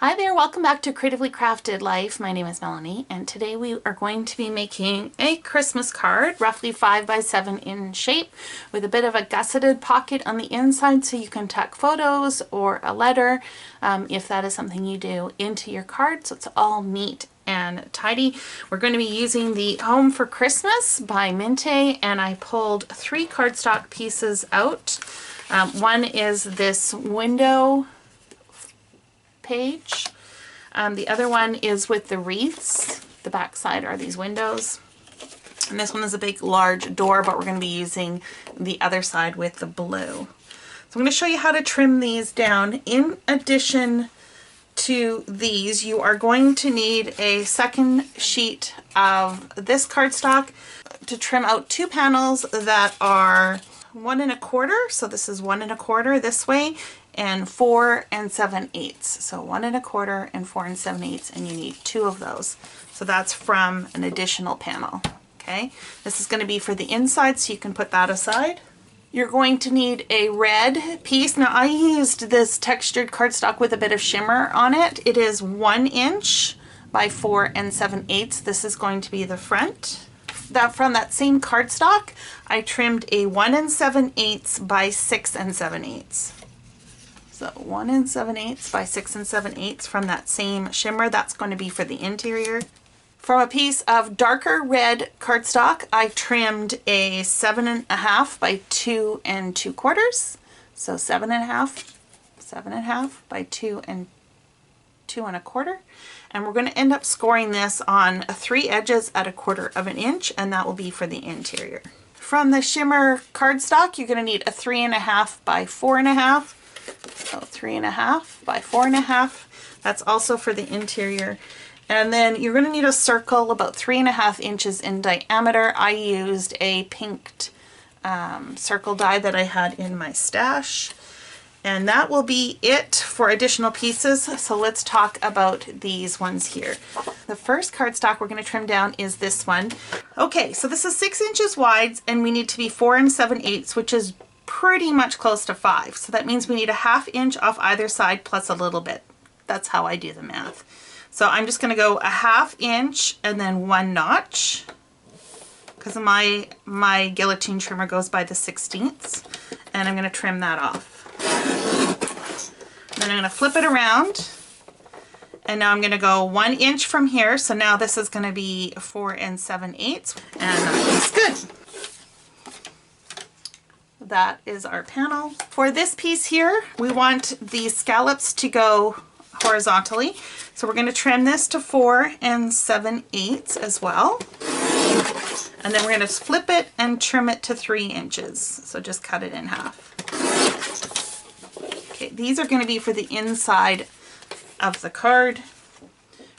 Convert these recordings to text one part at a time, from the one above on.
Hi there, welcome back to Creatively Crafted Life. My name is Melanie, and today we are going to be making a Christmas card, roughly 5 by 7 in shape, with a bit of a gusseted pocket on the inside so you can tuck photos or a letter, if that is something you do, into your card so it's all neat and tidy. We're going to be using the Home for Christmas by Mintay, and I pulled 3 cardstock pieces out. One is this window page. The other one is with the wreaths. The back side are these windows. And this one is a big, large door, but we're going to be using the other side with the blue. So I'm going to show you how to trim these down. In addition to these, you are going to need a second sheet of this cardstock to trim out 2 panels that are 1 1/4. So this is 1 1/4 this way, and 4 7/8. So 1 1/4 and 4 7/8, and you need 2 of those. So that's from an additional panel. Okay, this is going to be for the inside, so you can put that aside. You're going to need a red piece. Now I used this textured cardstock with a bit of shimmer on it. It is 1 inch by 4 7/8. This is going to be the front. From that same cardstock, I trimmed a 1 7/8 by 6 7/8. So 1 7/8 by 6 7/8 from that same shimmer. That's going to be for the interior. From a piece of darker red cardstock, I trimmed a 7.5 by 2 2/4. So 7.5 by 2 2 1/4. And we're going to end up scoring this on 3 edges at 1/4 inch, and that will be for the interior. From the shimmer cardstock, you're going to need a 3.5 by 4.5. So 3.5 by 4.5. That's also for the interior. And then you're going to need a circle about 3.5 inches in diameter. I used a pinked circle die that I had in my stash. And that will be it for additional pieces. So let's talk about these ones here. The first cardstock we're going to trim down is this one. Okay, so this is 6 inches wide, and we need to be 4 7/8, which is pretty much close to 5. So that means we need a 1/2 inch off either side plus a little bit. That's how I do the math. So I'm just going to go a 1/2 inch and then 1 notch, because my guillotine trimmer goes by the 16ths, and I'm going to trim that off. Then I'm going to flip it around, and now I'm going to go 1 inch from here. So now this is going to be 4 7/8, and that is good. That is our panel. For this piece here, we want the scallops to go horizontally. So we're going to trim this to 4 7/8 as well. And then we're going to flip it and trim it to 3 inches. So just cut it in half. Okay, these are going to be for the inside of the card.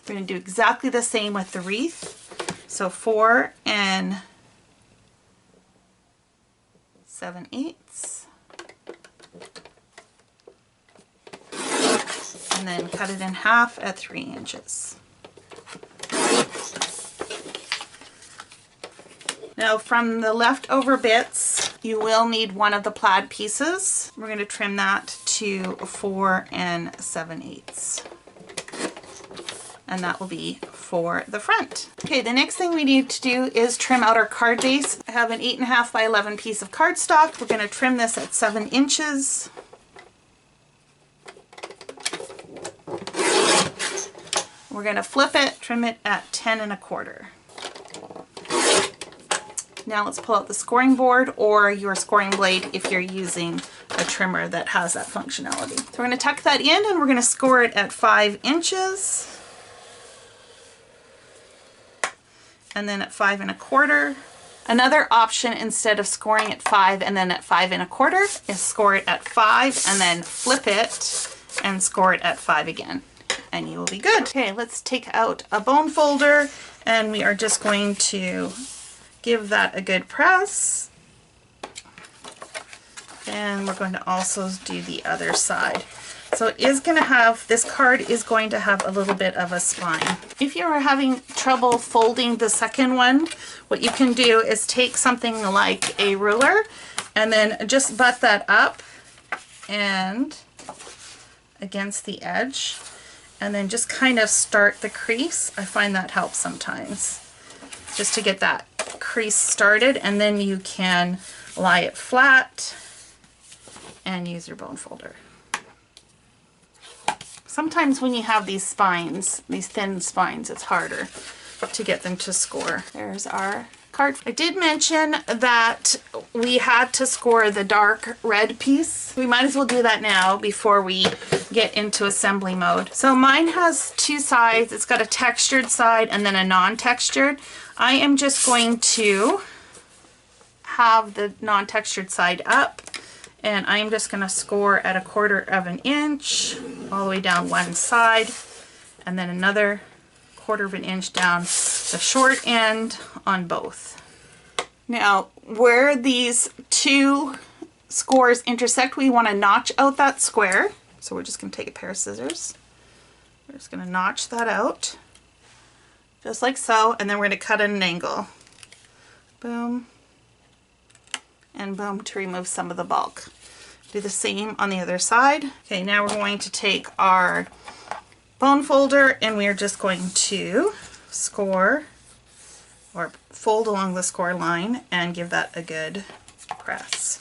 We're going to do exactly the same with the wreath. So 4 7/8. And then cut it in half at 3 inches. Now from the leftover bits, you will need one of the plaid pieces. We're going to trim that to 4 7/8. And that will be for the front. Okay, the next thing we need to do is trim out our card base. I have an 8.5 by 11 piece of cardstock. We're going to trim this at 7 inches. We're going to flip it, trim it at 10 1/4. Now let's pull out the scoring board or your scoring blade if you're using a trimmer that has that functionality. So we're going to tuck that in, and we're going to score it at 5 inches. And then at 5 1/4. Another option, instead of scoring at 5 and then at 5 1/4, is score it at 5 and then flip it and score it at 5 again. And you will be good. Okay, let's take out a bone folder, and we are just going to give that a good press. And we're going to also do the other side. So it is going to have, this card is going to have a little bit of a spine. If you are having trouble folding the second one, what you can do is take something like a ruler and then just butt that up and against the edge, and then just kind of start the crease. I find that helps sometimes, just to get that crease started, and then you can lie it flat and use your bone folder. Sometimes when you have these spines, these thin spines, it's harder to get them to score. There's our card. I did mention that we had to score the dark red piece. We might as well do that now before we get into assembly mode. So mine has two sides. It's got a textured side and then a non-textured. I am just going to have the non-textured side up, and I'm just going to score at 1/4 inch all the way down one side, and then another 1/4 inch down the short end on both. Now, where these two scores intersect, we want to notch out that square. So we're just going to take a pair of scissors. We're just going to notch that out, just like so, and then we're going to cut at an angle. Boom. And boom, to remove some of the bulk. Do the same on the other side. Okay, now we're going to take our bone folder and we're just going to score or fold along the score line and give that a good press.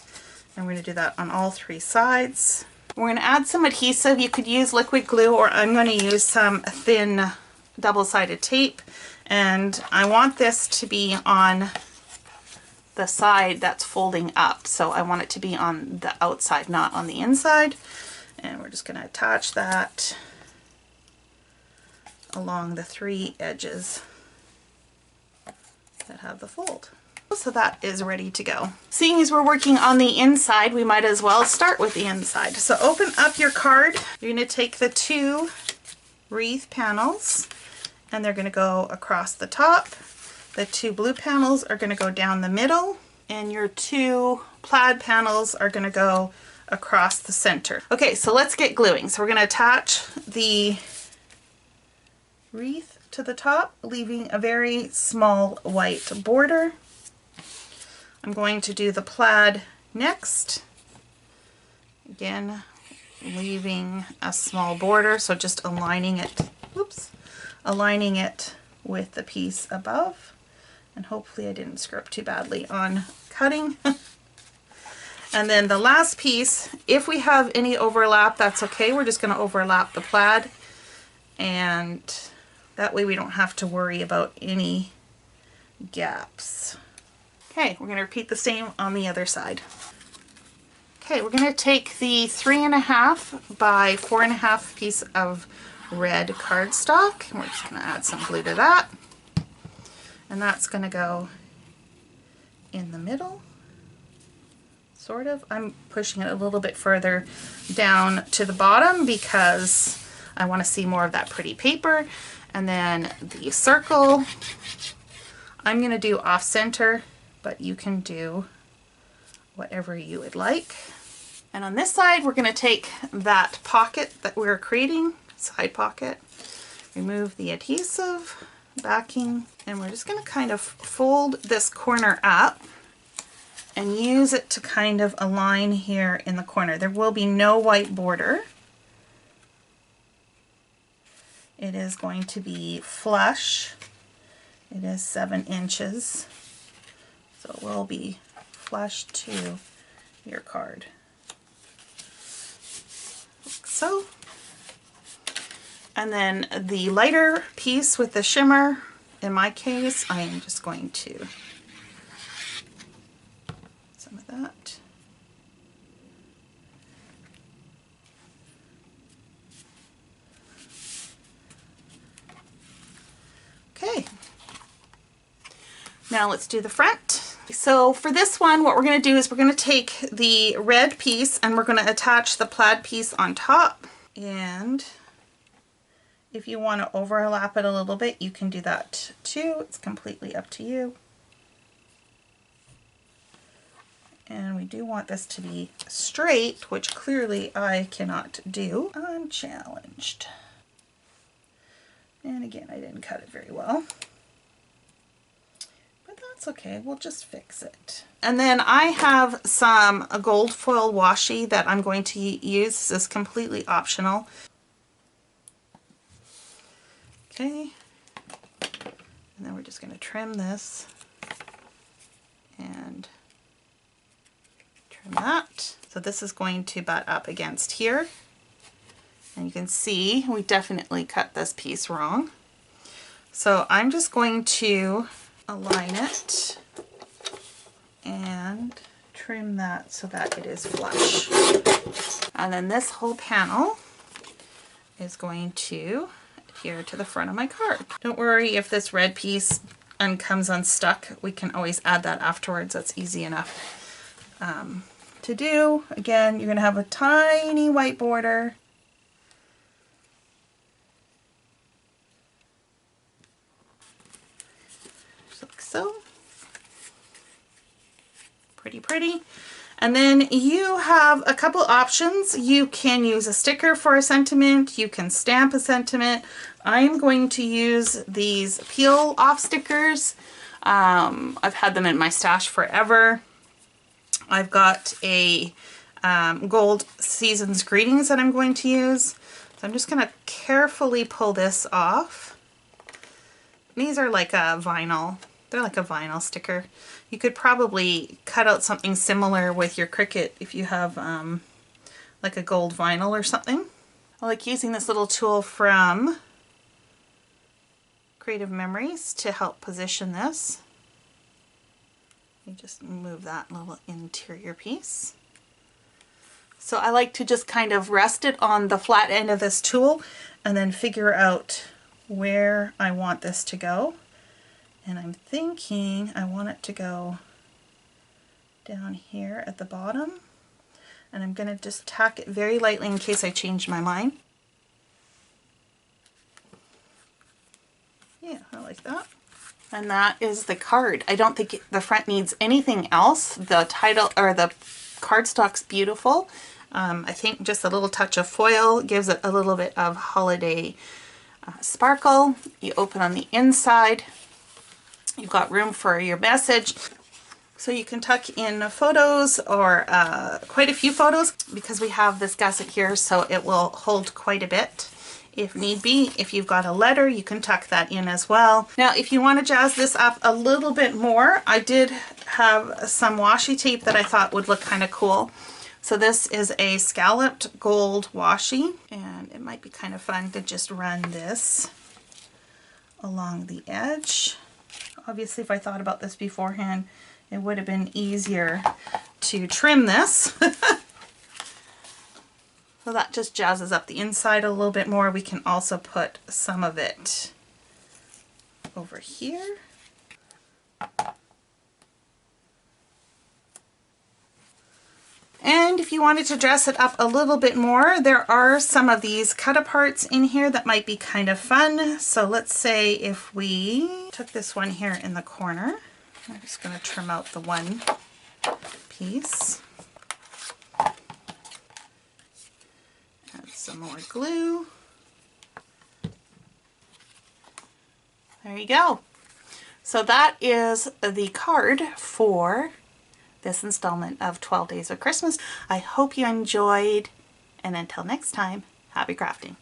And we're going to do that on all three sides. We're going to add some adhesive. You could use liquid glue, or I'm going to use some thin double-sided tape. And I want this to be on the side that's folding up, so I want it to be on the outside, not on the inside. And we're just going to attach that along the three edges that have the fold. So that is ready to go. Seeing as we're working on the inside, we might as well start with the inside. So open up your card. You're going to take the two wreath panels and they're going to go across the top. The two blue panels are going to go down the middle, and your two plaid panels are going to go across the center. Okay, so let's get gluing. So we're going to attach the wreath to the top, leaving a very small white border. I'm going to do the plaid next. Again, leaving a small border, so just aligning it, aligning it with the piece above. And hopefully I didn't screw up too badly on cutting. And then the last piece, if we have any overlap, that's okay. We're just going to overlap the plaid, and that way we don't have to worry about any gaps. Okay, we're going to repeat the same on the other side. Okay, we're going to take the 3.5 by 4.5 piece of red cardstock, and we're just going to add some glue to that. And that's going to go in the middle, sort of. I'm pushing it a little bit further down to the bottom because I want to see more of that pretty paper. And then the circle, I'm going to do off center, but you can do whatever you would like. And on this side, we're going to take that pocket that we're creating, side pocket, remove the adhesive, backing, and we're just going to kind of fold this corner up and use it to kind of align here in the corner. There will be no white border. It is going to be flush. It is 7 inches, so it will be flush to your card. Like so. And then the lighter piece with the shimmer, in my case, I am just going to some of that. Okay. Now let's do the front. So for this one, what we're going to do is we're going to take the red piece and we're going to attach the plaid piece on top. And if you want to overlap it a little bit, you can do that too. It's completely up to you. And we do want this to be straight, which clearly I cannot do. I'm challenged. And again, I didn't cut it very well. But that's okay, we'll just fix it. And then I have some gold foil washi that I'm going to use. This is completely optional. Okay, and then we're just going to trim this and trim that. So this is going to butt up against here. And you can see we definitely cut this piece wrong. So I'm just going to align it and trim that so that it is flush. And then this whole panel is going to adhere to the front of my card. Don't worry if this red piece comes unstuck. We can always add that afterwards. That's easy enough to do. Again, you're going to have a tiny white border. Just like so. Pretty, pretty. And then you have a couple options. You can use a sticker for a sentiment. You can stamp a sentiment. I am going to use these peel off stickers. I've had them in my stash forever. I've got a gold season's greetings that I'm going to use. So I'm just going to carefully pull this off. These are like a vinyl. They're like a vinyl sticker. You could probably cut out something similar with your Cricut if you have like a gold vinyl or something. I like using this little tool from Creative Memories to help position this. You just move that little interior piece. So I like to just kind of rest it on the flat end of this tool and then figure out where I want this to go. And I'm thinking I want it to go down here at the bottom. And I'm going to just tack it very lightly in case I change my mind. Yeah, I like that. And that is the card. I don't think the front needs anything else. The title or the cardstock's beautiful. I think just a little touch of foil gives it a little bit of holiday sparkle. You open on the inside. You've got room for your message. So you can tuck in photos or quite a few photos because we have this gusset here, so it will hold quite a bit if need be. If you've got a letter, you can tuck that in as well. Now, if you want to jazz this up a little bit more, I did have some washi tape that I thought would look kind of cool. So this is a scalloped gold washi, and it might be kind of fun to just run this along the edge. Obviously, if I thought about this beforehand, it would have been easier to trim this. So that just jazzes up the inside a little bit more. We can also put some of it over here. And if you wanted to dress it up a little bit more, there are some of these cut-aparts in here that might be kind of fun. So let's say if we took this one here in the corner, I'm just going to trim out the one piece. Add some more glue. There you go. So that is the card for this installment of 12 Days of Christmas. I hope you enjoyed, and until next time, happy crafting.